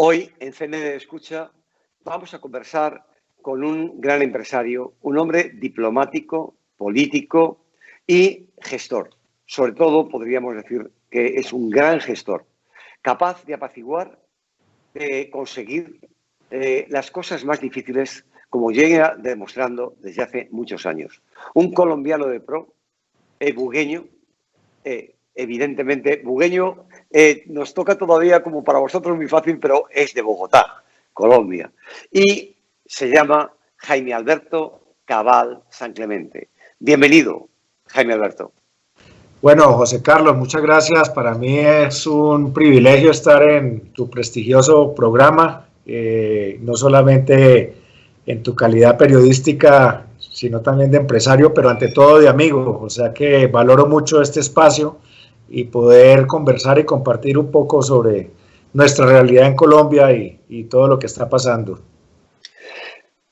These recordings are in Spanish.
Hoy en CND Escucha vamos a conversar con un gran empresario, un hombre diplomático, político y gestor. Sobre todo podríamos decir que es un gran gestor, capaz de apaciguar, de conseguir las cosas más difíciles, como llega demostrando desde hace muchos años. Un colombiano de pro, bugueño, evidentemente, bugueño nos toca todavía como para vosotros muy fácil, pero es de Bogotá, Colombia. Y se llama Jaime Alberto Cabal San Clemente. Bienvenido, Jaime Alberto. Bueno, José Carlos, muchas gracias. Para mí es un privilegio estar en tu prestigioso programa, no solamente en tu calidad periodística, sino también de empresario, pero ante todo de amigo. O sea que valoro mucho este espacio y poder conversar y compartir un poco sobre nuestra realidad en Colombia y todo lo que está pasando.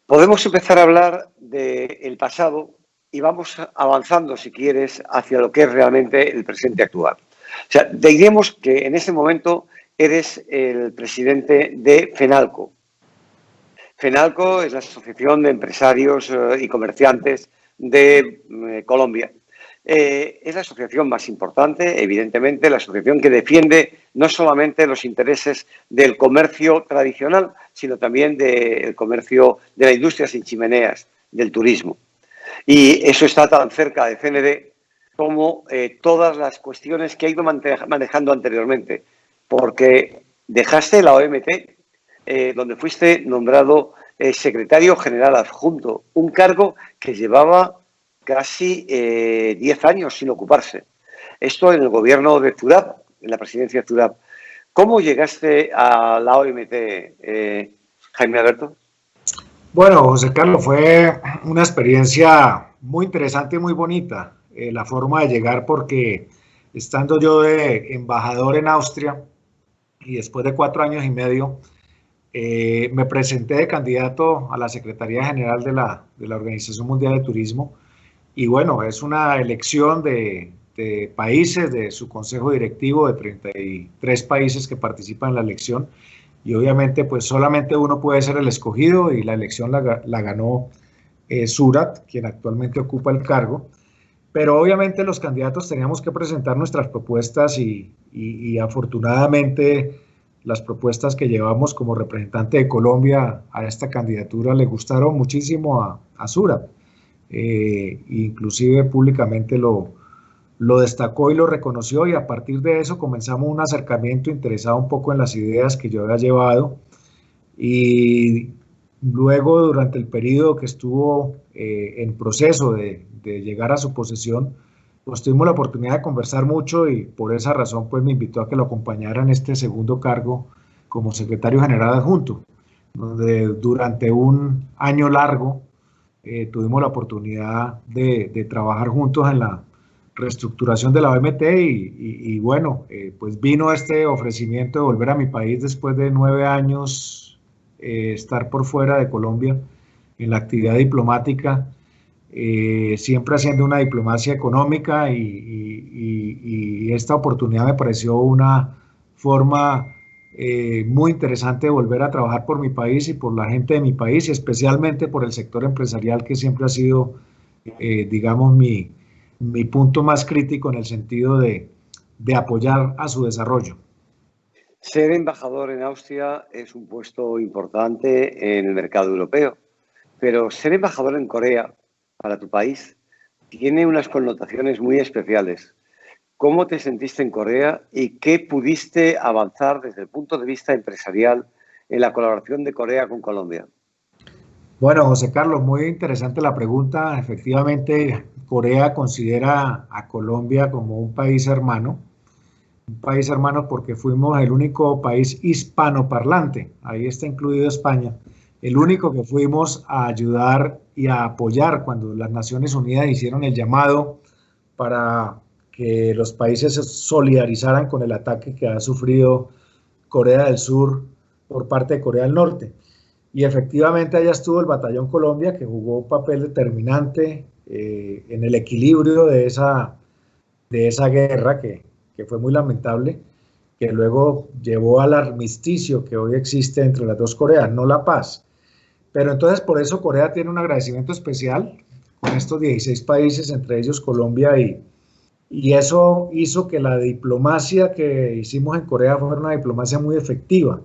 Podemos empezar a hablar del pasado y vamos avanzando, si quieres, hacia lo que es realmente el presente actual. O sea, diremos que en ese momento eres el presidente de FENALCO. FENALCO es la Asociación de Empresarios y Comerciantes de Colombia. Es la asociación más importante, evidentemente, la asociación que defiende no solamente los intereses del comercio tradicional, sino también del comercio de la industria sin chimeneas, del turismo. Y eso está tan cerca de CND como todas las cuestiones que ha ido manejando anteriormente, porque dejaste la OMT, donde fuiste nombrado secretario general adjunto, un cargo que llevaba casi 10 años sin ocuparse. Esto en el gobierno de Zurab, en la presidencia de Zurab. ¿Cómo llegaste a la OMT, Jaime Alberto? Bueno, José Carlos, fue una experiencia muy interesante y muy bonita, la forma de llegar, porque estando yo de embajador en Austria y después de 4 años y medio, me presenté de candidato a la Secretaría General de la Organización Mundial de Turismo. Y bueno, es una elección de países, de su consejo directivo, de 33 países que participan en la elección. Y obviamente pues solamente uno puede ser el escogido, y la elección la ganó Surat, quien actualmente ocupa el cargo. Pero obviamente los candidatos teníamos que presentar nuestras propuestas y afortunadamente las propuestas que llevamos como representante de Colombia a esta candidatura le gustaron muchísimo a Surat. Inclusive públicamente lo destacó y lo reconoció, y a partir de eso comenzamos un acercamiento interesado un poco en las ideas que yo había llevado. Y luego, durante el periodo que estuvo en proceso de llegar a su posesión, pues tuvimos la oportunidad de conversar mucho, y por esa razón pues me invitó a que lo acompañara en este segundo cargo como secretario general adjunto, donde durante un año largo tuvimos la oportunidad de trabajar juntos en la reestructuración de la OMT y bueno, pues vino este ofrecimiento de volver a mi país después de 9 años estar por fuera de Colombia en la actividad diplomática, siempre haciendo una diplomacia económica y esta oportunidad me pareció una forma muy interesante de volver a trabajar por mi país y por la gente de mi país, y especialmente por el sector empresarial, que siempre ha sido, digamos, mi punto más crítico en el sentido de apoyar a su desarrollo. Ser embajador en Austria es un puesto importante en el mercado europeo, pero ser embajador en Corea, para tu país, tiene unas connotaciones muy especiales. ¿Cómo te sentiste en Corea y qué pudiste avanzar desde el punto de vista empresarial en la colaboración de Corea con Colombia? Bueno, José Carlos, muy interesante la pregunta. Efectivamente, Corea considera a Colombia como un país hermano porque fuimos el único país hispanoparlante, ahí está incluido España, el único que fuimos a ayudar y a apoyar cuando las Naciones Unidas hicieron el llamado para que los países se solidarizaran con el ataque que ha sufrido Corea del Sur por parte de Corea del Norte. Y efectivamente allá estuvo el Batallón Colombia, que jugó un papel determinante en el equilibrio de esa guerra que fue muy lamentable. que luego llevó al armisticio que hoy existe entre las dos Coreas, no la paz. Pero entonces por eso Corea tiene un agradecimiento especial con estos 16 países, entre ellos Colombia, y eso hizo que la diplomacia que hicimos en Corea fuera una diplomacia muy efectiva,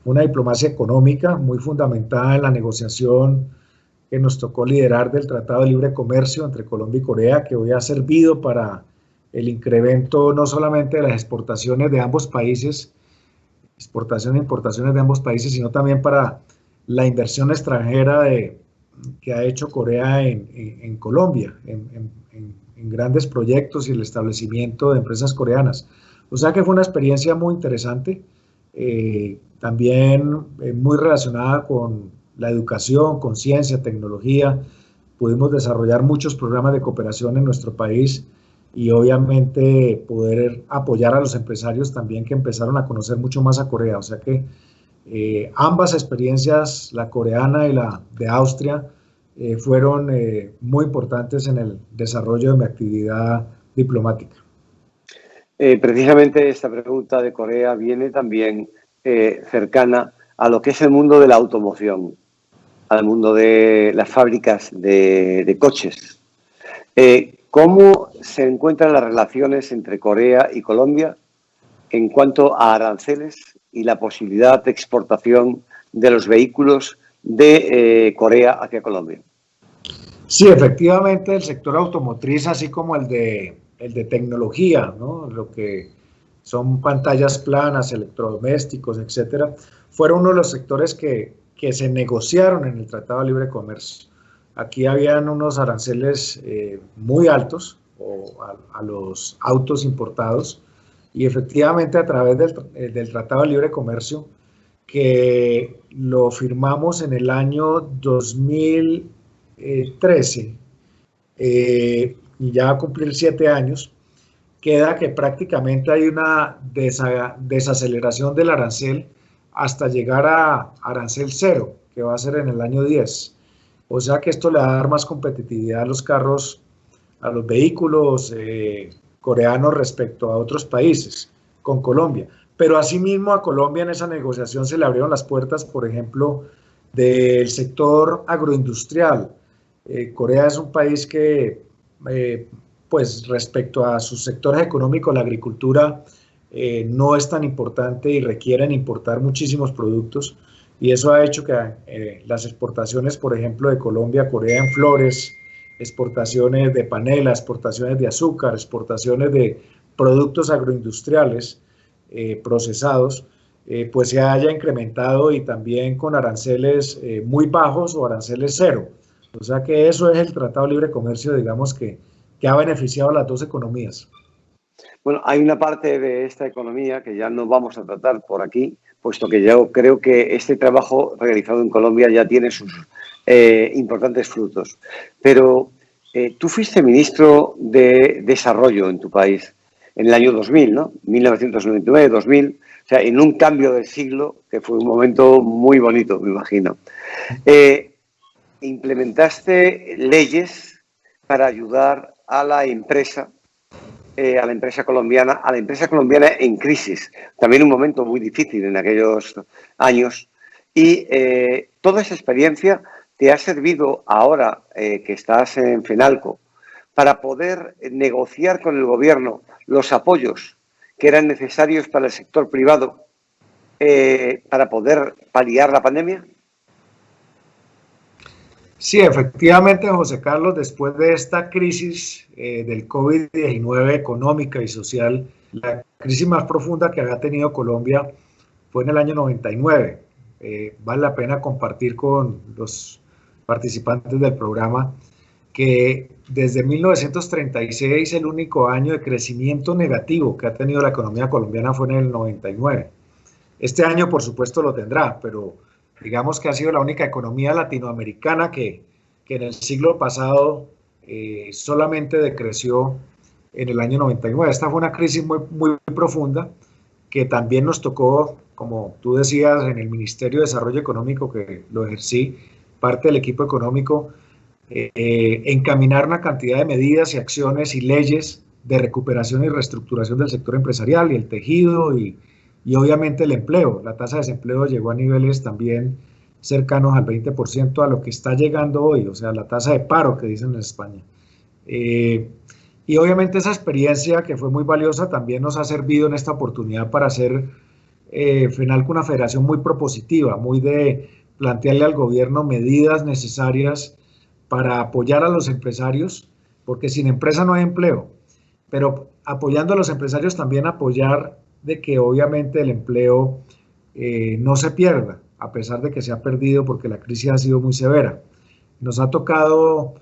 una diplomacia económica muy fundamentada en la negociación que nos tocó liderar del Tratado de Libre Comercio entre Colombia y Corea, que hoy ha servido para el incremento no solamente de las exportaciones de ambos países, exportaciones e importaciones de ambos países, sino también para la inversión extranjera que ha hecho Corea en Colombia, en grandes proyectos y el establecimiento de empresas coreanas. O sea que fue una experiencia muy interesante, también muy relacionada con la educación, con ciencia, tecnología. Pudimos desarrollar muchos programas de cooperación en nuestro país y obviamente poder apoyar a los empresarios también que empezaron a conocer mucho más a Corea. O sea que ambas experiencias, la coreana y la de Austria, fueron muy importantes en el desarrollo de mi actividad diplomática. Precisamente esta pregunta de Corea viene también cercana a lo que es el mundo de la automoción, al mundo de las fábricas de coches. ¿Cómo se encuentran las relaciones entre Corea y Colombia en cuanto a aranceles y la posibilidad de exportación de los vehículos de Corea hacia Colombia? Sí, efectivamente, el sector automotriz, así como el de tecnología, ¿no? Lo que son pantallas planas, electrodomésticos, etcétera, fueron uno de los sectores que se negociaron en el Tratado de Libre Comercio. Aquí habían unos aranceles muy altos a los autos importados, y efectivamente a través del Tratado de Libre Comercio, que lo firmamos en el año 2013, y ya va a cumplir 7 años, queda que prácticamente hay una desaceleración del arancel hasta llegar a arancel cero, que va a ser en el año 10. O sea que esto le va a dar más competitividad a los carros, a los vehículos coreanos respecto a otros países, con Colombia. Pero asimismo a Colombia en esa negociación se le abrieron las puertas, por ejemplo, del sector agroindustrial. Corea es un país que, pues respecto a sus sectores económicos, la agricultura no es tan importante y requieren importar muchísimos productos, y eso ha hecho que las exportaciones, por ejemplo, de Colombia a Corea en flores, exportaciones de panela, exportaciones de azúcar, exportaciones de productos agroindustriales procesados, pues se haya incrementado, y también con aranceles muy bajos o aranceles cero. O sea que eso es el Tratado de Libre Comercio, digamos, que ha beneficiado a las dos economías. Bueno, hay una parte de esta economía que ya no vamos a tratar por aquí, puesto que yo creo que este trabajo realizado en Colombia ya tiene sus importantes frutos. Pero tú fuiste ministro de Desarrollo en tu país en el año 2000, ¿no? 1999-2000, o sea, en un cambio de siglo que fue un momento muy bonito, me imagino. Implementaste leyes para ayudar a la empresa colombiana en crisis, también un momento muy difícil en aquellos años, y toda esa experiencia te ha servido ahora que estás en FENALCO para poder negociar con el gobierno los apoyos que eran necesarios para el sector privado para poder paliar la pandemia. Sí, efectivamente, José Carlos, después de esta crisis del COVID-19 económica y social, la crisis más profunda que había tenido Colombia fue en el año 99. Vale la pena compartir con los participantes del programa que desde 1936 el único año de crecimiento negativo que ha tenido la economía colombiana fue en el 99. Este año, por supuesto, lo tendrá, pero digamos que ha sido la única economía latinoamericana que en el siglo pasado solamente decreció en el año 99. Esta fue una crisis muy, muy profunda que también nos tocó, como tú decías, en el Ministerio de Desarrollo Económico, que lo ejercí, parte del equipo económico, encaminar una cantidad de medidas y acciones y leyes de recuperación y reestructuración del sector empresarial y el tejido y obviamente el empleo. La tasa de desempleo llegó a niveles también cercanos al 20% a lo que está llegando hoy, o sea, la tasa de paro que dicen en España. Y obviamente esa experiencia que fue muy valiosa también nos ha servido en esta oportunidad para hacer FENALCO una federación muy propositiva, muy de plantearle al gobierno medidas necesarias para apoyar a los empresarios, porque sin empresa no hay empleo, pero apoyando a los empresarios también apoyar de que obviamente el empleo no se pierda, a pesar de que se ha perdido porque la crisis ha sido muy severa. Nos ha tocado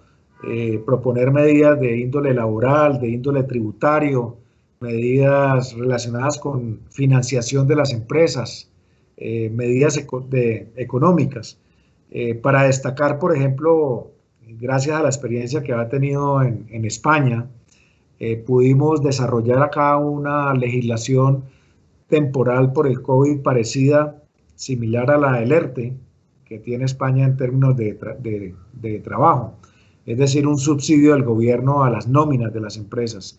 proponer medidas de índole laboral, de índole tributario, medidas relacionadas con financiación de las empresas, medidas económicas. Para destacar, por ejemplo, gracias a la experiencia que ha tenido en España, pudimos desarrollar acá una legislación temporal por el COVID parecida, similar a la del ERTE, que tiene España en términos de trabajo, es decir, un subsidio del gobierno a las nóminas de las empresas.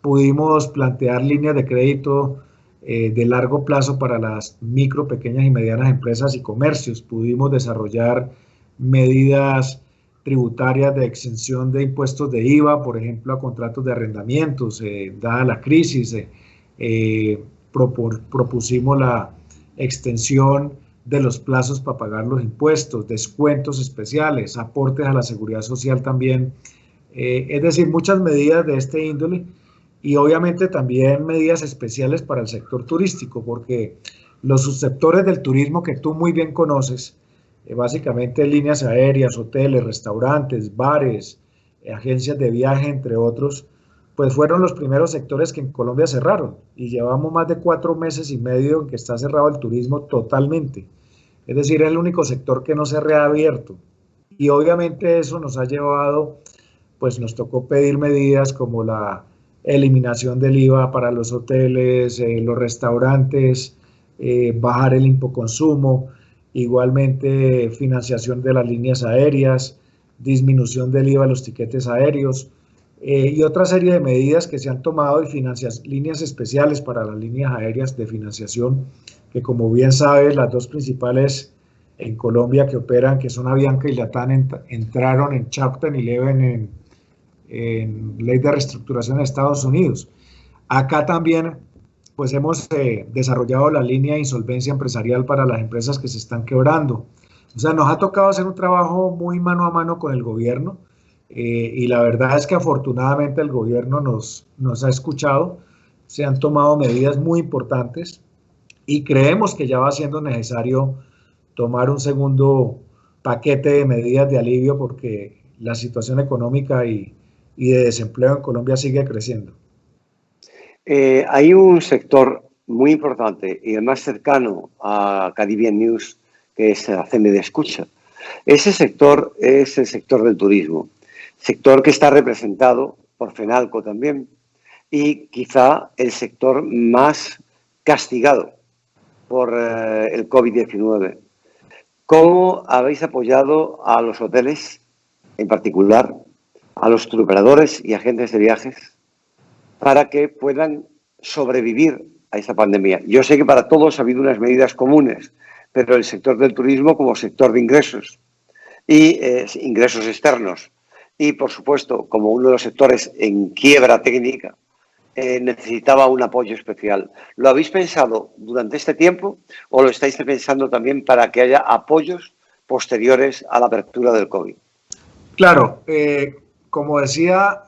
Pudimos plantear líneas de crédito de largo plazo para las micro, pequeñas y medianas empresas y comercios. Pudimos desarrollar medidas tributarias de exención de impuestos de IVA, por ejemplo, a contratos de arrendamientos, dada la crisis. Propusimos la extensión de los plazos para pagar los impuestos, descuentos especiales, aportes a la seguridad social también. Es decir, muchas medidas de este índole y obviamente también medidas especiales para el sector turístico, porque los subsectores del turismo que tú muy bien conoces, básicamente líneas aéreas, hoteles, restaurantes, bares, agencias de viaje, entre otros, pues fueron los primeros sectores que en Colombia cerraron y llevamos más de 4 meses y medio en que está cerrado el turismo totalmente. Es decir, es el único sector que no se ha reabierto y obviamente eso nos ha llevado, pues nos tocó pedir medidas como la eliminación del IVA para los hoteles, los restaurantes, bajar el impoconsumo, igualmente financiación de las líneas aéreas, disminución del IVA a los tiquetes aéreos y otra serie de medidas que se han tomado y líneas especiales para las líneas aéreas de financiación, que como bien sabes, las dos principales en Colombia que operan, que son Avianca y LATAM, entraron en Chapter 11 en ley de reestructuración de Estados Unidos. Acá también pues hemos desarrollado la línea de insolvencia empresarial para las empresas que se están quebrando. O sea, nos ha tocado hacer un trabajo muy mano a mano con el gobierno y la verdad es que afortunadamente el gobierno nos ha escuchado, se han tomado medidas muy importantes y creemos que ya va siendo necesario tomar un segundo paquete de medidas de alivio porque la situación económica y de desempleo en Colombia sigue creciendo. Hay un sector muy importante y el más cercano a Caribbean News, que es la CMD Escucha. Ese sector es el sector del turismo, sector que está representado por FENALCO también y quizá el sector más castigado por el COVID-19. ¿Cómo habéis apoyado a los hoteles, en particular, a los turoperadores y agentes de viajes, para que puedan sobrevivir a esta pandemia? Yo sé que para todos ha habido unas medidas comunes, pero el sector del turismo como sector de ingresos y ingresos externos y, por supuesto, como uno de los sectores en quiebra técnica, necesitaba un apoyo especial. ¿Lo habéis pensado durante este tiempo o lo estáis pensando también para que haya apoyos posteriores a la apertura del COVID? Claro, como decía,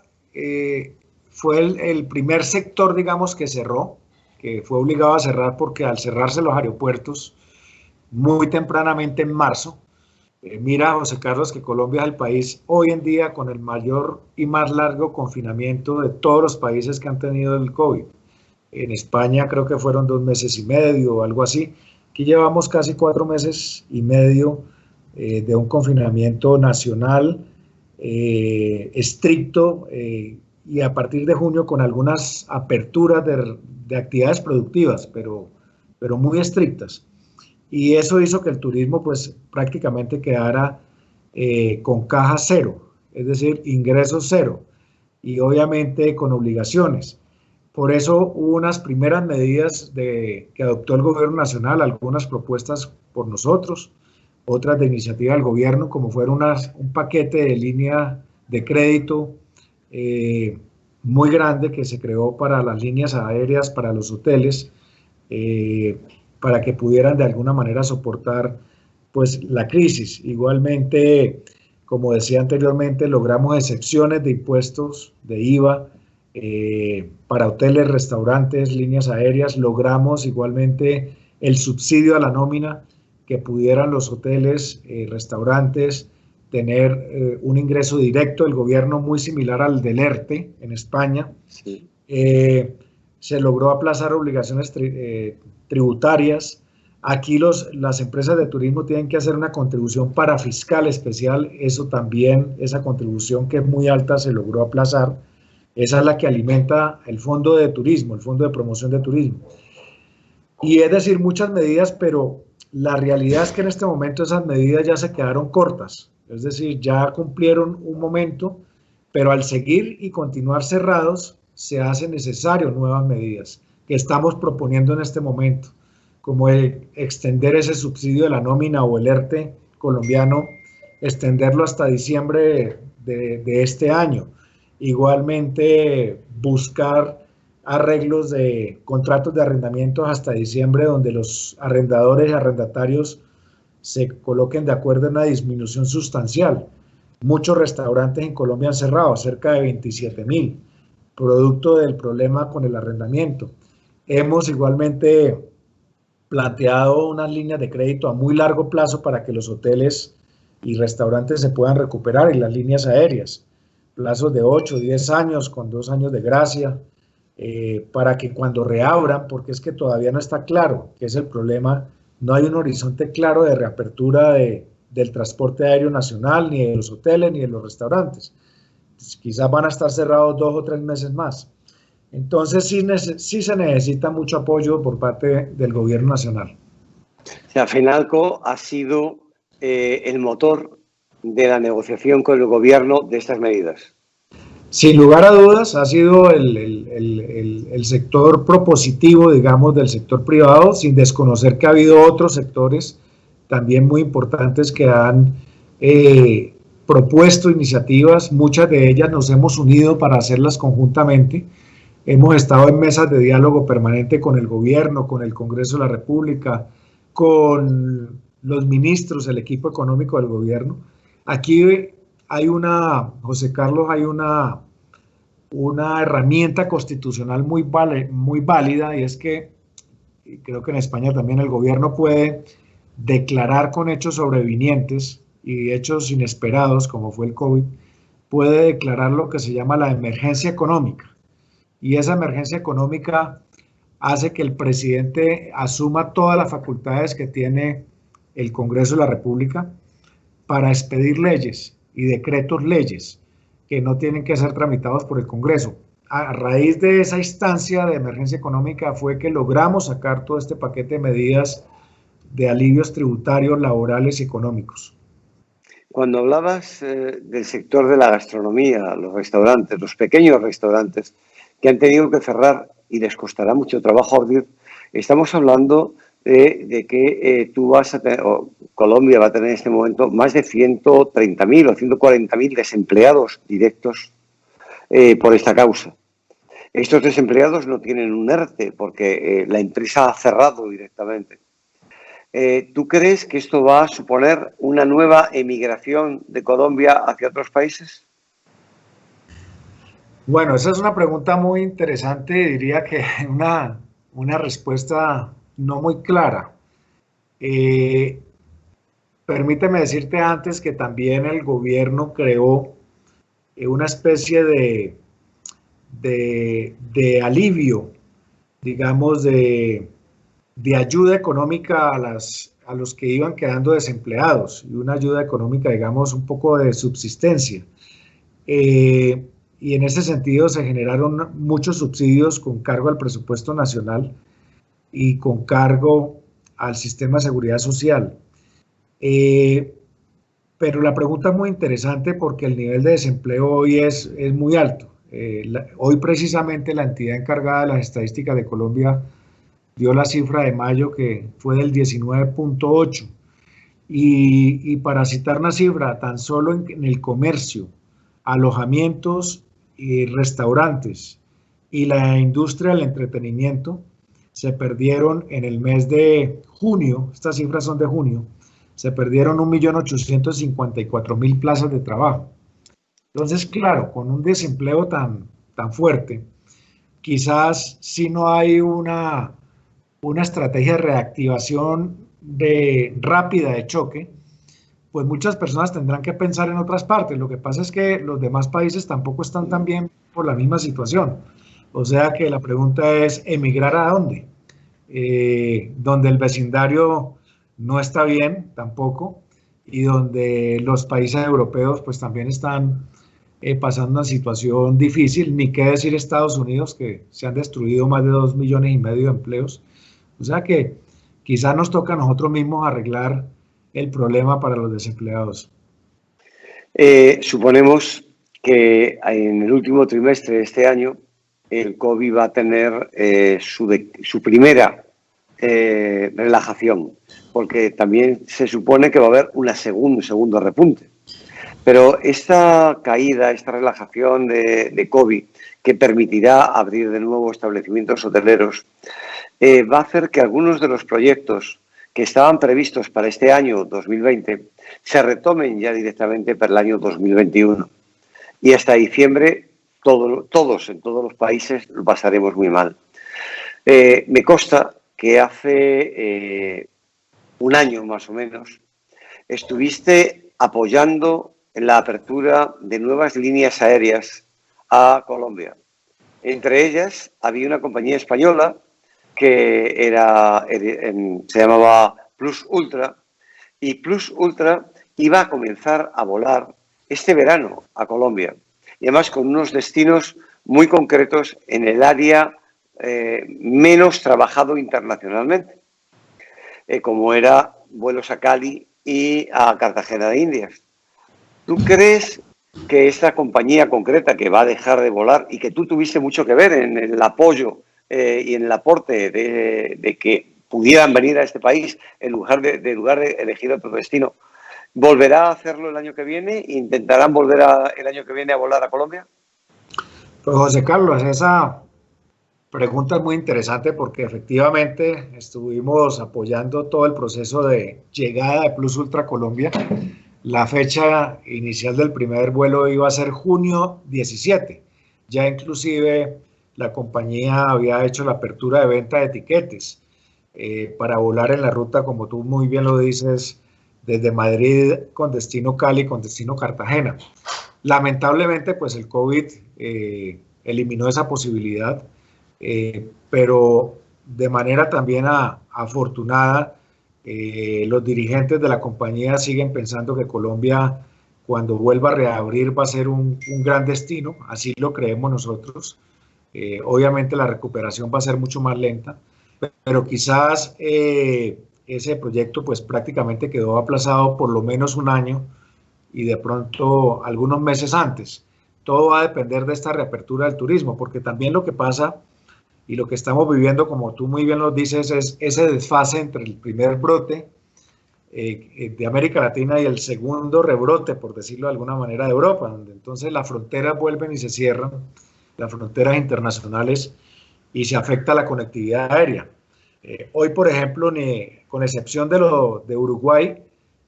fue el primer sector, digamos, que cerró, que fue obligado a cerrar porque al cerrarse los aeropuertos muy tempranamente en marzo, mira, José Carlos, que Colombia es el país hoy en día con el mayor y más largo confinamiento de todos los países que han tenido el COVID. En España creo que fueron 2 meses y medio o algo así. Aquí llevamos casi 4 meses y medio de un confinamiento nacional estricto y a partir de junio con algunas aperturas de actividades productivas, pero muy estrictas. Y eso hizo que el turismo pues prácticamente quedara con caja cero, es decir, ingresos cero. y obviamente con obligaciones. Por eso hubo unas primeras medidas que adoptó el gobierno nacional, algunas propuestas por nosotros, otras de iniciativa del gobierno, como fueron un paquete de línea de crédito muy grande que se creó para las líneas aéreas, para los hoteles, para que pudieran de alguna manera soportar pues la crisis. Igualmente, como decía anteriormente, logramos excepciones de impuestos, de IVA, para hoteles, restaurantes, líneas aéreas. Logramos igualmente el subsidio a la nómina, que pudieran los hoteles, restaurantes, tener un ingreso directo del gobierno muy similar al del ERTE en España. Sí. Se logró aplazar obligaciones tributarias. Aquí las empresas de turismo tienen que hacer una contribución para fiscal especial. Eso también, esa contribución que es muy alta, se logró aplazar. Esa es la que alimenta el fondo de turismo, el fondo de promoción de turismo. Y es decir, muchas medidas, pero la realidad es que en este momento esas medidas ya se quedaron cortas. Es decir, ya cumplieron un momento, pero al seguir y continuar cerrados, se hacen necesarias nuevas medidas que estamos proponiendo en este momento, como extender ese subsidio de la nómina o el ERTE colombiano, extenderlo hasta diciembre de este año. Igualmente, buscar arreglos de contratos de arrendamientos hasta diciembre, donde los arrendadores y arrendatarios se coloquen de acuerdo en una disminución sustancial. Muchos restaurantes en Colombia han cerrado, cerca de 27.000, producto del problema con el arrendamiento. Hemos igualmente planteado unas líneas de crédito a muy largo plazo para que los hoteles y restaurantes se puedan recuperar, y las líneas aéreas, plazos de 8, 10 años con 2 años de gracia, para que cuando reabran, porque es que todavía no está claro, que es el problema, no hay un horizonte claro de reapertura del transporte aéreo nacional, ni de los hoteles, ni de los restaurantes. Quizás van a estar cerrados 2 o 3 meses más. Entonces sí se necesita mucho apoyo por parte del gobierno nacional. O sea, FENALCO ha sido el motor de la negociación con el gobierno de estas medidas. Sin lugar a dudas, ha sido el sector propositivo, digamos, del sector privado, sin desconocer que ha habido otros sectores también muy importantes que han propuesto iniciativas. Muchas de ellas nos hemos unido para hacerlas conjuntamente. Hemos estado en mesas de diálogo permanente con el gobierno, con el Congreso de la República, con los ministros, el equipo económico del gobierno. Aquí hay José Carlos, hay una herramienta constitucional muy válida, y es que, y creo que en España también, el gobierno puede declarar con hechos sobrevinientes y hechos inesperados, como fue el COVID, puede declarar lo que se llama la emergencia económica. Y esa emergencia económica hace que el presidente asuma todas las facultades que tiene el Congreso de la República para expedir leyes y decretos leyes que no tienen que ser tramitados por el Congreso. A raíz de esa instancia de emergencia económica fue que logramos sacar todo este paquete de medidas de alivios tributarios, laborales y económicos. Cuando hablabas del sector de la gastronomía, los restaurantes, los pequeños restaurantes que han tenido que cerrar y les costará mucho trabajo abrir, estamos hablando de que tú vas a tener, o Colombia va a tener en este momento más de 130.000 o 140.000 desempleados directos por esta causa. Estos desempleados no tienen un ERTE porque la empresa ha cerrado directamente. ¿Tú crees que esto va a suponer una nueva emigración de Colombia hacia otros países? Bueno, esa es una pregunta muy interesante, diría que una respuesta no muy clara. Permíteme decirte antes que también el gobierno creó una especie de alivio, digamos, de ayuda económica a los que iban quedando desempleados, y una ayuda económica, digamos, un poco de subsistencia. Y en ese sentido se generaron muchos subsidios con cargo al presupuesto nacional y con cargo al sistema de seguridad social. Pero la pregunta es muy interesante porque el nivel de desempleo hoy es muy alto. Hoy precisamente la entidad encargada de las estadísticas de Colombia dio la cifra de mayo que fue del 19.8. Y para citar una cifra, tan solo en el comercio, alojamientos y restaurantes y la industria del entretenimiento se perdieron en el mes de junio, estas cifras son de junio, se perdieron 1.854.000 plazas de trabajo. Entonces, claro, con un desempleo tan fuerte, quizás si no hay una estrategia de reactivación rápida de choque, pues muchas personas tendrán que pensar en otras partes. Lo que pasa es que los demás países tampoco están tan bien por la misma situación. O sea que la pregunta es, ¿emigrar a dónde? Donde el vecindario no está bien tampoco y donde los países europeos pues también están pasando una situación difícil, ni qué decir Estados Unidos, que se han destruido más de 2,5 millones de empleos. O sea que quizás nos toca a nosotros mismos arreglar el problema para los desempleados. Suponemos que en el último trimestre de este año el COVID va a tener su primera relajación, porque también se supone que va a haber un segundo repunte. Pero esta caída, esta relajación de COVID, que permitirá abrir de nuevo establecimientos hoteleros, va a hacer que algunos de los proyectos que estaban previstos para este año 2020 se retomen ya directamente para el año 2021. Y hasta diciembre todos en todos los países lo pasaremos muy mal. Me consta que hace un año más o menos estuviste apoyando en la apertura de nuevas líneas aéreas a Colombia. Entre ellas había una compañía española que se llamaba Plus Ultra, y Plus Ultra iba a comenzar a volar este verano a Colombia, y además con unos destinos muy concretos en el área menos trabajado internacionalmente, como era vuelos a Cali y a Cartagena de Indias. ¿Tú crees que esta compañía concreta que va a dejar de volar y que tú tuviste mucho que ver en el apoyo y en el aporte de que pudieran venir a este país en lugar de elegir otro destino, volverá a hacerlo el año que viene? ¿Intentarán volver el año que viene a volar a Colombia? Pues José Carlos, esa pregunta es muy interesante porque efectivamente estuvimos apoyando todo el proceso de llegada de Plus Ultra Colombia. La fecha inicial del primer vuelo iba a ser junio 17. Ya inclusive la compañía había hecho la apertura de venta de etiquetes para volar en la ruta, como tú muy bien lo dices, desde Madrid con destino Cali, con destino Cartagena. Lamentablemente, pues el COVID eliminó esa posibilidad, pero de manera también afortunada, los dirigentes de la compañía siguen pensando que Colombia, cuando vuelva a reabrir, va a ser un gran destino, así lo creemos nosotros. Obviamente la recuperación va a ser mucho más lenta, pero quizás ese proyecto pues prácticamente quedó aplazado por lo menos un año y de pronto algunos meses antes. Todo va a depender de esta reapertura del turismo, porque también lo que pasa y lo que estamos viviendo, como tú muy bien lo dices, es ese desfase entre el primer brote de América Latina y el segundo rebrote, por decirlo de alguna manera, de Europa, donde entonces las fronteras vuelven y se cierran, las fronteras internacionales, y se afecta la conectividad aérea. Hoy, por ejemplo, con excepción de Uruguay,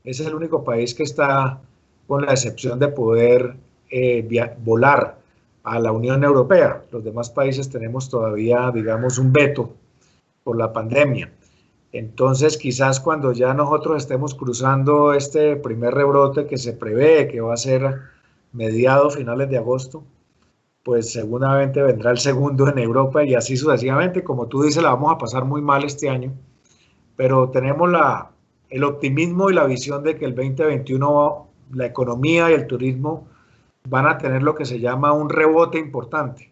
es el único país que está con la excepción de poder volar a la Unión Europea. Los demás países tenemos todavía, digamos, un veto por la pandemia. Entonces, quizás cuando ya nosotros estemos cruzando este primer rebrote que se prevé que va a ser mediados, finales de agosto, pues seguramente vendrá el segundo en Europa y así sucesivamente. Como tú dices, la vamos a pasar muy mal este año, pero tenemos el optimismo y la visión de que el 2021 la economía y el turismo van a tener lo que se llama un rebote importante.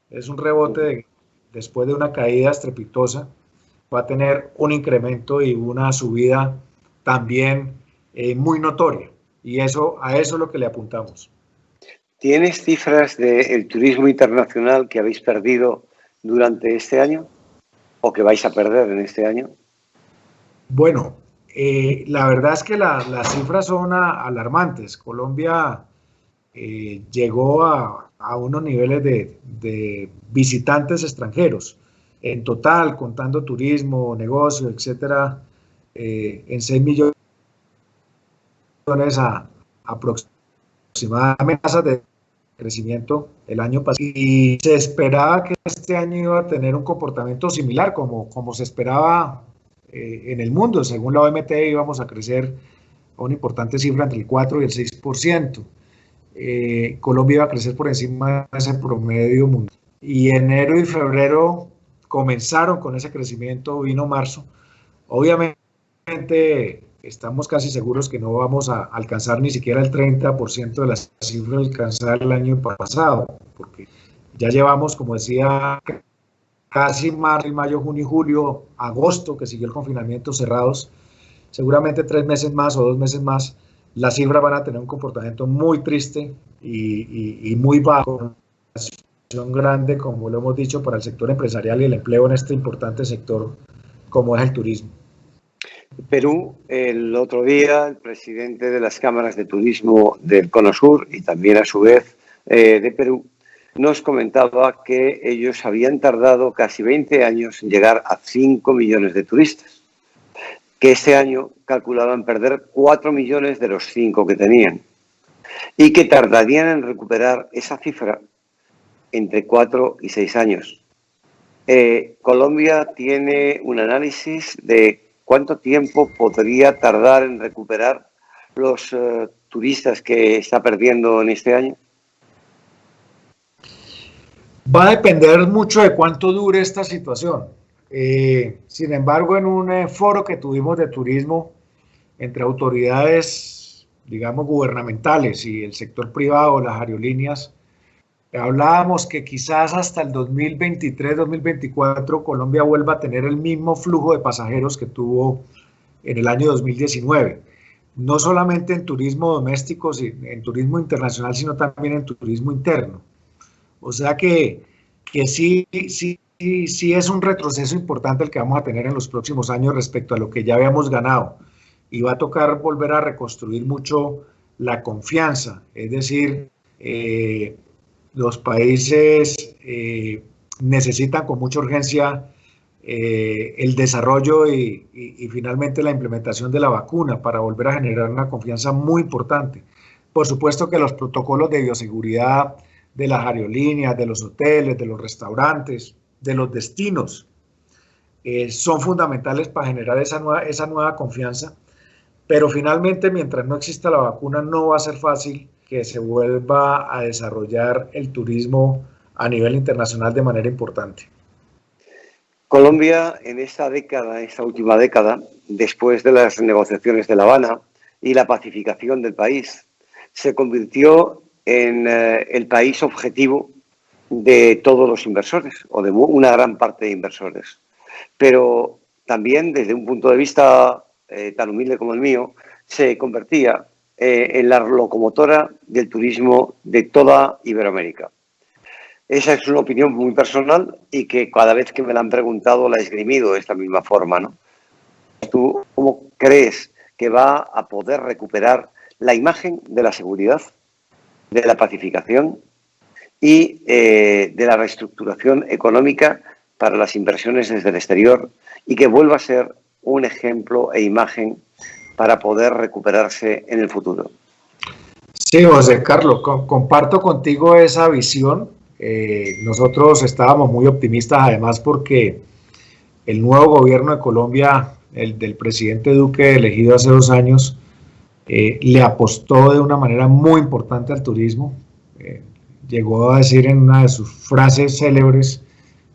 Es un rebote después de una caída estrepitosa, va a tener un incremento y una subida también muy notoria. Y a eso es lo que le apuntamos. ¿Tienes cifras del turismo internacional que habéis perdido durante este año o que vais a perder en este año? Bueno, la verdad es que las cifras son alarmantes. Colombia llegó a unos niveles de visitantes extranjeros. En total, contando turismo, negocio, etcétera, en 6 millones aproximadamente tasas de crecimiento el año pasado, y se esperaba que este año iba a tener un comportamiento similar como se esperaba en el mundo. Según la OMT íbamos a crecer a una importante cifra entre el 4 y el 6%. Colombia iba a crecer por encima de ese promedio mundial. Y enero y febrero comenzaron con ese crecimiento, vino marzo. Obviamente estamos casi seguros que no vamos a alcanzar ni siquiera el 30% de las cifras alcanzadas el año pasado, porque ya llevamos, como decía, casi marzo, mayo, junio y julio, agosto, que siguió el confinamiento, cerrados. Seguramente 3 meses más o 2 meses más, las cifras van a tener un comportamiento muy triste y muy bajo, grande, como lo hemos dicho, para el sector empresarial y el empleo en este importante sector como es el turismo. Perú, el otro día, el presidente de las cámaras de turismo del Cono Sur y también a su vez de Perú, nos comentaba que ellos habían tardado casi 20 años en llegar a 5 millones de turistas, que este año calculaban perder 4 millones de los 5 que tenían y que tardarían en recuperar esa cifra entre 4 y 6 años. Colombia tiene un análisis de ¿cuánto tiempo podría tardar en recuperar los turistas que está perdiendo en este año? Va a depender mucho de cuánto dure esta situación. Sin embargo, en un foro que tuvimos de turismo entre autoridades, digamos, gubernamentales y el sector privado, las aerolíneas, hablábamos que quizás hasta el 2023-2024 Colombia vuelva a tener el mismo flujo de pasajeros que tuvo en el año 2019. No solamente en turismo doméstico, en turismo internacional, sino también en turismo interno. O sea que sí es un retroceso importante el que vamos a tener en los próximos años respecto a lo que ya habíamos ganado. Y va a tocar volver a reconstruir mucho la confianza, es decir, los países necesitan con mucha urgencia el desarrollo y finalmente la implementación de la vacuna para volver a generar una confianza muy importante. Por supuesto que los protocolos de bioseguridad de las aerolíneas, de los hoteles, de los restaurantes, de los destinos, son fundamentales para generar esa nueva confianza, pero finalmente mientras no exista la vacuna no va a ser fácil que se vuelva a desarrollar el turismo a nivel internacional de manera importante. Colombia en esta última década, después de las negociaciones de La Habana y la pacificación del país, se convirtió en el país objetivo de todos los inversores o de una gran parte de inversores. Pero también desde un punto de vista tan humilde como el mío, se convertía en la locomotora del turismo de toda Iberoamérica. Esa es una opinión muy personal y que cada vez que me la han preguntado la he esgrimido de esta misma forma, ¿no? ¿Tú cómo crees que va a poder recuperar la imagen de la seguridad, de la pacificación y de la reestructuración económica para las inversiones desde el exterior y que vuelva a ser un ejemplo e imagen para poder recuperarse en el futuro? Sí, José Carlos, comparto contigo esa visión. Nosotros estábamos muy optimistas, además porque el nuevo gobierno de Colombia, el del presidente Duque, elegido hace 2 años, le apostó de una manera muy importante al turismo. Llegó a decir en una de sus frases célebres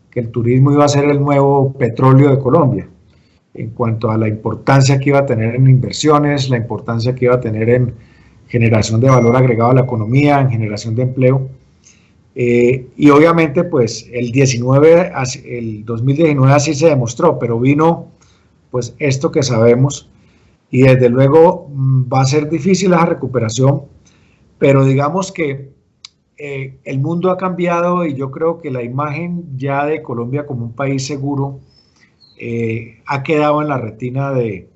que el turismo iba a ser el nuevo petróleo de Colombia, en cuanto a la importancia que iba a tener en inversiones, la importancia que iba a tener en generación de valor agregado a la economía, en generación de empleo. Y obviamente pues el 2019 así se demostró, pero vino pues esto que sabemos y desde luego va a ser difícil esa recuperación, pero digamos que el mundo ha cambiado y yo creo que la imagen ya de Colombia como un país seguro ha quedado en la retina de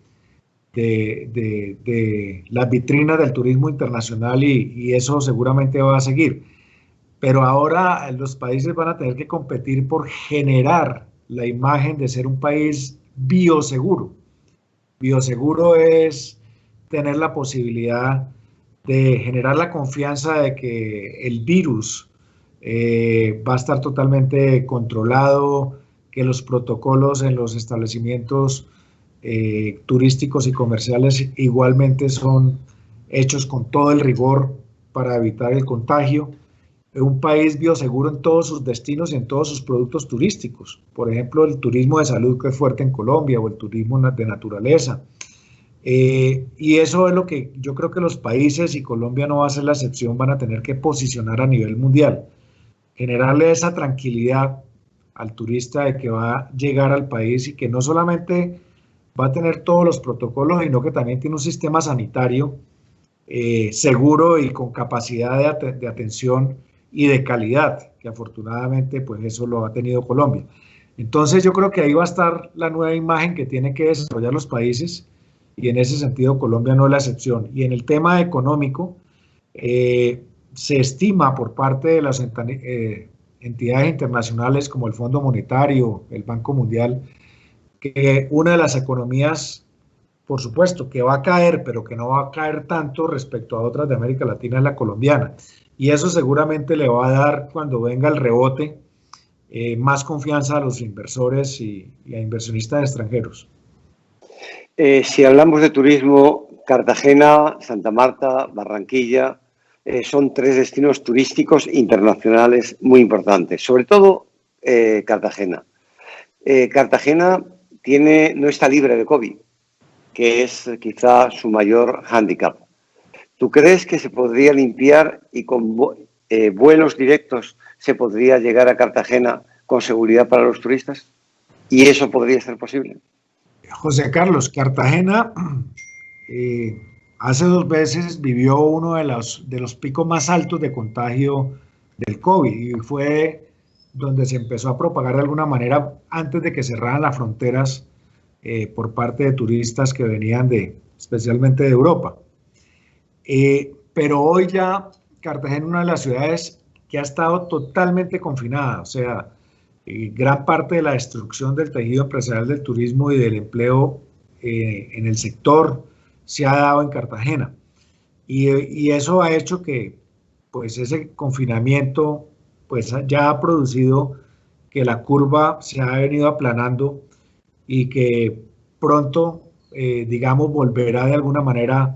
las vitrinas del turismo internacional y eso seguramente va a seguir. Pero ahora los países van a tener que competir por generar la imagen de ser un país bioseguro. Bioseguro es tener la posibilidad de generar la confianza de que el virus va a estar totalmente controlado, que los protocolos en los establecimientos turísticos y comerciales igualmente son hechos con todo el rigor para evitar el contagio. Un país bioseguro en todos sus destinos y en todos sus productos turísticos. Por ejemplo, el turismo de salud que es fuerte en Colombia o el turismo de naturaleza. Y eso es lo que yo creo que los países, y Colombia no va a ser la excepción, van a tener que posicionar a nivel mundial. Generarle esa tranquilidad al turista de que va a llegar al país y que no solamente va a tener todos los protocolos, sino que también tiene un sistema sanitario seguro y con capacidad de atención y de calidad, que afortunadamente pues eso lo ha tenido Colombia. Entonces yo creo que ahí va a estar la nueva imagen que tienen que desarrollar los países y en ese sentido Colombia no es la excepción. Y en el tema económico, se estima por parte de las entidades internacionales como el Fondo Monetario, el Banco Mundial, que una de las economías, por supuesto, que va a caer, pero que no va a caer tanto respecto a otras de América Latina, es la colombiana. Y eso seguramente le va a dar, cuando venga el rebote, más confianza a los inversores y a inversionistas extranjeros. Si hablamos de turismo, Cartagena, Santa Marta, Barranquilla, son tres destinos turísticos internacionales muy importantes, sobre todo Cartagena. Cartagena no está libre de COVID, que es quizá su mayor hándicap. ¿Tú crees que se podría limpiar y con vuelos directos se podría llegar a Cartagena con seguridad para los turistas? ¿Y eso podría ser posible? José Carlos, Cartagena hace 2 veces vivió uno de los picos más altos de contagio del COVID y fue donde se empezó a propagar de alguna manera antes de que cerraran las fronteras por parte de turistas que venían especialmente de Europa. Pero hoy ya Cartagena es una de las ciudades que ha estado totalmente confinada, o sea, gran parte de la destrucción del tejido empresarial del turismo y del empleo en el sector se ha dado en Cartagena. Y eso ha hecho que pues, ese confinamiento pues, ya ha producido que la curva se ha venido aplanando y que pronto, digamos, volverá de alguna manera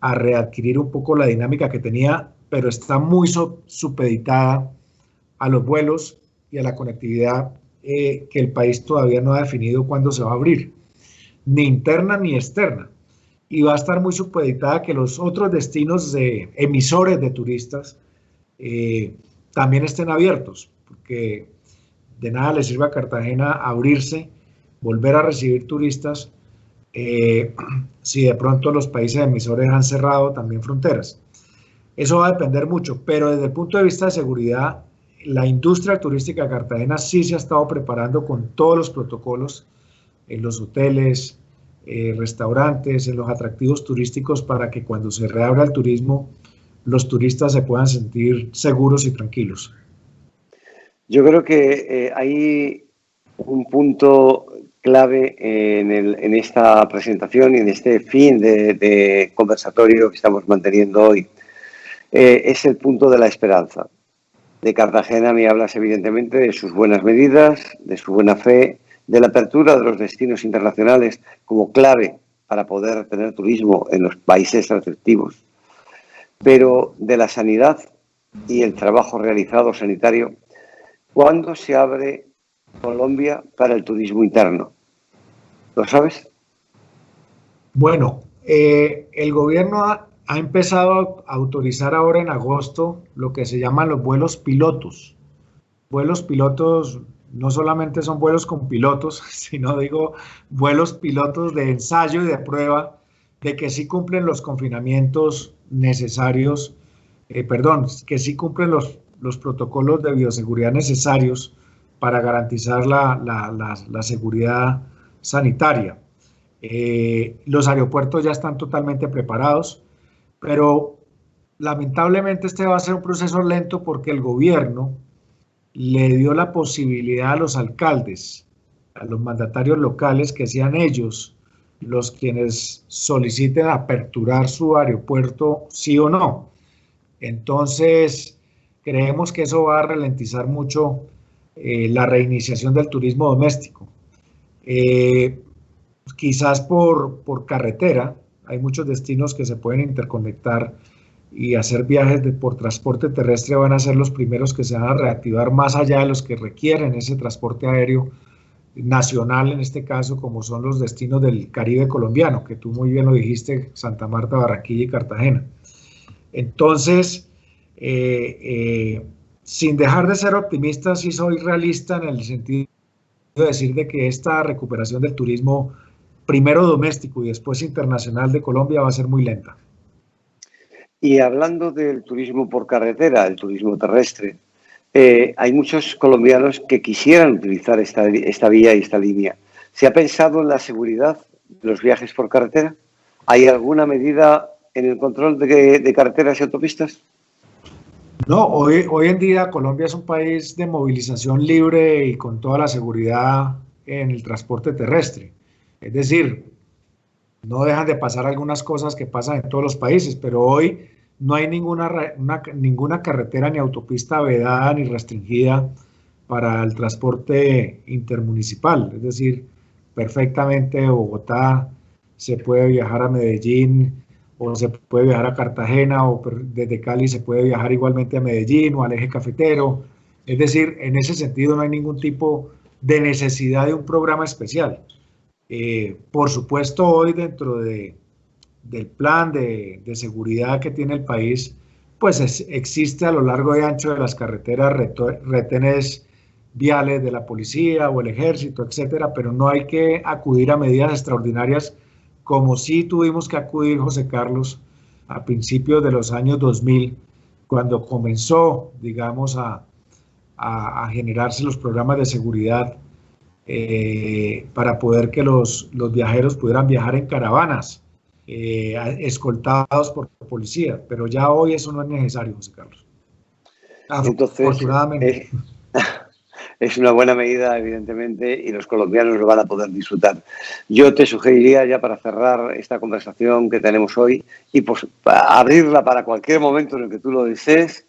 a readquirir un poco la dinámica que tenía, pero está muy supeditada a los vuelos y a la conectividad que el país todavía no ha definido cuándo se va a abrir, ni interna ni externa. Y va a estar muy supeditada a que los otros destinos emisores de turistas también estén abiertos, porque de nada le sirve a Cartagena abrirse, volver a recibir turistas, si de pronto los países emisores han cerrado también fronteras. Eso va a depender mucho, pero desde el punto de vista de seguridad, la industria turística de Cartagena sí se ha estado preparando con todos los protocolos en los hoteles, restaurantes, en los atractivos turísticos para que cuando se reabra el turismo, los turistas se puedan sentir seguros y tranquilos. Yo creo que hay un punto clave en esta presentación y en este fin de conversatorio que estamos manteniendo hoy. Es el punto de la esperanza. De Cartagena me hablas evidentemente de sus buenas medidas, de su buena fe, de la apertura de los destinos internacionales como clave para poder tener turismo en los países receptivos, pero de la sanidad y el trabajo realizado sanitario. ¿Cuándo se abre Colombia para el turismo interno? ¿Lo sabes? Bueno, el gobierno ha empezado a autorizar ahora en agosto lo que se llaman los vuelos pilotos. Vuelos pilotos no solamente son vuelos con pilotos, sino digo vuelos pilotos de ensayo y de prueba de que sí cumplen los confinamientos necesarios que sí cumplen los protocolos de bioseguridad necesarios para garantizar la seguridad sanitaria. Los aeropuertos ya están totalmente preparados, pero lamentablemente este va a ser un proceso lento porque el gobierno le dio la posibilidad a los alcaldes, a los mandatarios locales, que sean ellos los quienes soliciten aperturar su aeropuerto, sí o no. Entonces, creemos que eso va a ralentizar mucho la reiniciación del turismo doméstico. Quizás por carretera, hay muchos destinos que se pueden interconectar y hacer viajes por transporte terrestre van a ser los primeros que se van a reactivar, más allá de los que requieren ese transporte aéreo nacional, en este caso, como son los destinos del Caribe colombiano, que tú muy bien lo dijiste, Santa Marta, Barranquilla y Cartagena. Entonces, sin dejar de ser optimista, sí soy realista en el sentido de decir de que esta recuperación del turismo, primero doméstico y después internacional de Colombia, va a ser muy lenta. Y hablando del turismo por carretera, el turismo terrestre, hay muchos colombianos que quisieran utilizar esta vía y esta línea. ¿Se ha pensado en la seguridad de los viajes por carretera? ¿Hay alguna medida en el control de carreteras y autopistas? No, hoy en día Colombia es un país de movilización libre y con toda la seguridad en el transporte terrestre. Es decir, no dejan de pasar algunas cosas que pasan en todos los países, pero hoy no hay ninguna carretera ni autopista vedada ni restringida para el transporte intermunicipal. Es decir, perfectamente de Bogotá se puede viajar a Medellín, o se puede viajar a Cartagena, o desde Cali se puede viajar igualmente a Medellín o al eje cafetero. Es decir, en ese sentido no hay ningún tipo de necesidad de un programa especial. Por supuesto, hoy dentro del plan de seguridad que tiene el país, pues existe a lo largo y ancho de las carreteras retenes viales de la policía o el ejército, etcétera, pero no hay que acudir a medidas extraordinarias como sí tuvimos que acudir, José Carlos, a principios de los años 2000, cuando comenzó, digamos, a generarse los programas de seguridad para poder que los viajeros pudieran viajar en caravanas, escoltados por policía, pero ya hoy eso no es necesario, José Carlos. Entonces, afortunadamente. Es una buena medida, evidentemente, y los colombianos lo van a poder disfrutar. Yo te sugeriría, ya para cerrar esta conversación que tenemos hoy, y pues para abrirla para cualquier momento en el que tú lo desees,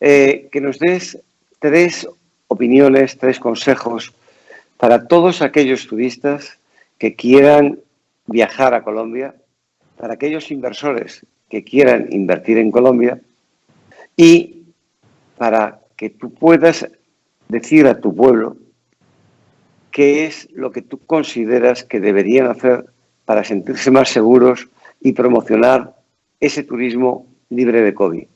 que nos des 3 opiniones, 3 consejos para todos aquellos turistas que quieran viajar a Colombia, para aquellos inversores que quieran invertir en Colombia y para que tú puedas decir a tu pueblo qué es lo que tú consideras que deberían hacer para sentirse más seguros y promocionar ese turismo libre de COVID.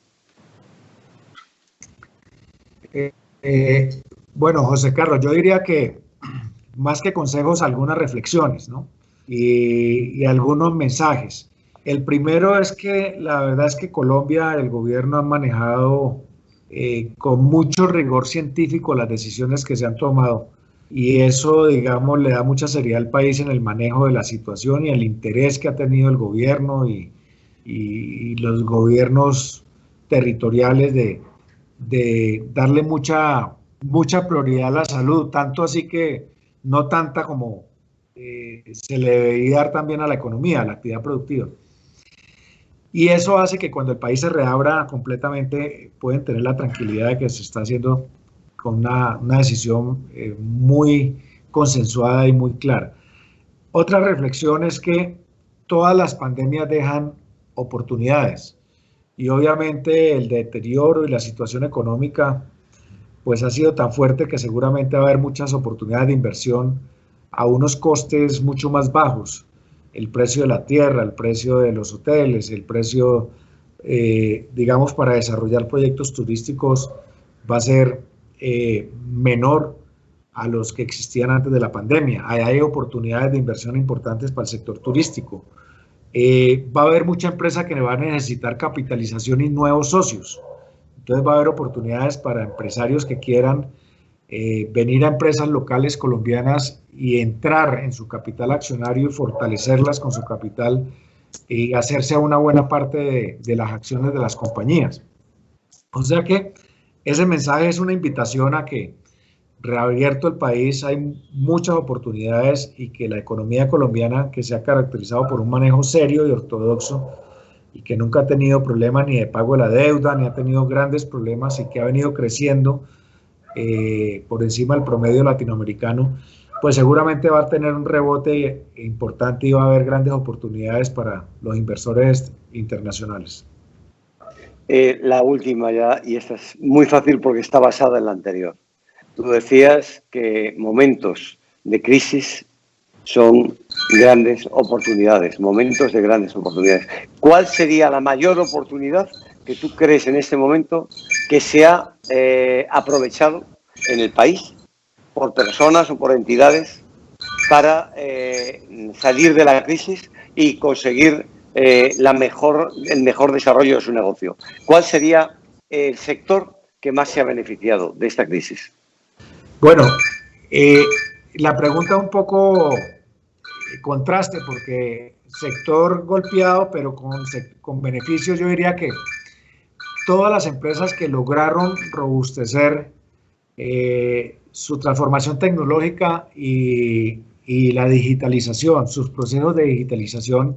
Bueno, José Carlos, yo diría que más que consejos, algunas reflexiones, ¿no? Y algunos mensajes. El primero es que la verdad es que Colombia, el gobierno ha manejado con mucho rigor científico las decisiones que se han tomado y eso, digamos, le da mucha seriedad al país en el manejo de la situación y el interés que ha tenido el gobierno y los gobiernos territoriales de darle mucha prioridad a la salud, tanto así que no tanta como se le debería dar también a la economía, a la actividad productiva. Y eso hace que cuando el país se reabra completamente pueden tener la tranquilidad de que se está haciendo con una decisión muy consensuada y muy clara. Otra reflexión es que todas las pandemias dejan oportunidades y obviamente el deterioro y la situación económica pues ha sido tan fuerte que seguramente va a haber muchas oportunidades de inversión a unos costes mucho más bajos. El precio de la tierra, el precio de los hoteles, el precio, digamos, para desarrollar proyectos turísticos va a ser menor a los que existían antes de la pandemia. Hay oportunidades de inversión importantes para el sector turístico. Va a haber mucha empresa que va a necesitar capitalización y nuevos socios. Entonces va a haber oportunidades para empresarios que quieran venir a empresas locales colombianas y entrar en su capital accionario y fortalecerlas con su capital y hacerse a una buena parte de las acciones de las compañías. O sea que ese mensaje es una invitación a que, reabierto el país, hay muchas oportunidades y que la economía colombiana, que se ha caracterizado por un manejo serio y ortodoxo y que nunca ha tenido problemas ni de pago de la deuda, ni ha tenido grandes problemas y que ha venido creciendo por encima del promedio latinoamericano, pues seguramente va a tener un rebote importante y va a haber grandes oportunidades para los inversores internacionales. La última ya, y esta es muy fácil porque está basada en la anterior. Tú decías que momentos de crisis son grandes oportunidades, momentos de grandes oportunidades. ¿Cuál sería la mayor oportunidad que tú crees en este momento que se ha aprovechado en el país por personas o por entidades para salir de la crisis y conseguir el mejor desarrollo de su negocio? ¿Cuál sería el sector que más se ha beneficiado de esta crisis? Bueno, la pregunta un poco contraste, porque sector golpeado, pero con beneficios. Yo diría que todas las empresas que lograron robustecer su transformación tecnológica y la digitalización, sus procesos de digitalización,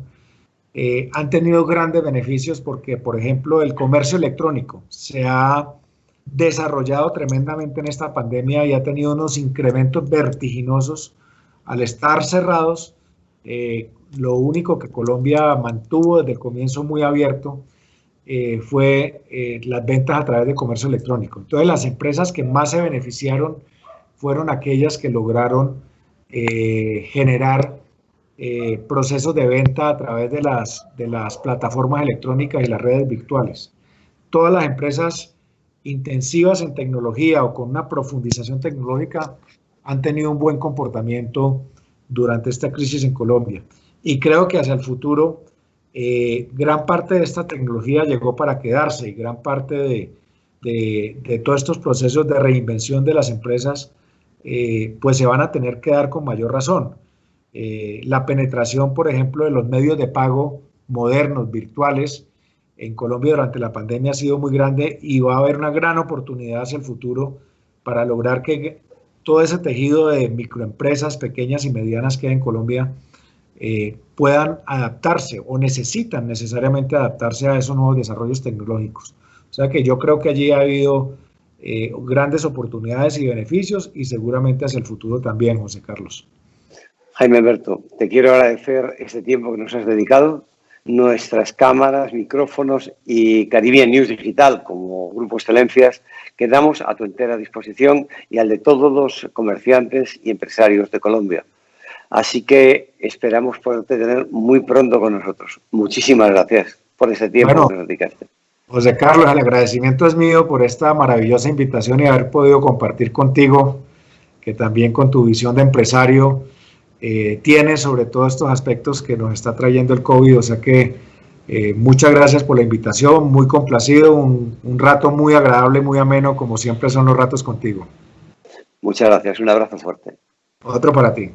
han tenido grandes beneficios porque, por ejemplo, el comercio electrónico se ha desarrollado tremendamente en esta pandemia y ha tenido unos incrementos vertiginosos al estar cerrados. Lo único que Colombia mantuvo desde el comienzo muy abierto fue las ventas a través de comercio electrónico. Entonces, las empresas que más se beneficiaron fueron aquellas que lograron generar procesos de venta a través de las plataformas electrónicas y las redes virtuales. Todas las empresas intensivas en tecnología o con una profundización tecnológica han tenido un buen comportamiento durante esta crisis en Colombia. Y creo que hacia el futuro, gran parte de esta tecnología llegó para quedarse y gran parte de todos estos procesos de reinvención de las empresas pues se van a tener que dar con mayor razón. La penetración, por ejemplo, de los medios de pago modernos, virtuales, en Colombia durante la pandemia ha sido muy grande y va a haber una gran oportunidad hacia el futuro para lograr que todo ese tejido de microempresas pequeñas y medianas que hay en Colombia puedan adaptarse o necesitan necesariamente adaptarse a esos nuevos desarrollos tecnológicos. O sea que yo creo que allí ha habido grandes oportunidades y beneficios y seguramente hacia el futuro también, José Carlos. Jaime Alberto, te quiero agradecer este tiempo que nos has dedicado. Nuestras cámaras, micrófonos y Caribbean News Digital como Grupo Excelencias quedamos a tu entera disposición y al de todos los comerciantes y empresarios de Colombia. Así que esperamos poderte tener muy pronto con nosotros. Muchísimas gracias por ese tiempo que nos dedicaste. José Carlos, el agradecimiento es mío por esta maravillosa invitación y haber podido compartir contigo, que también con tu visión de empresario tienes sobre todos estos aspectos que nos está trayendo el COVID. O sea que muchas gracias por la invitación, muy complacido, un rato muy agradable, muy ameno, como siempre son los ratos contigo. Muchas gracias, un abrazo fuerte. Otro para ti.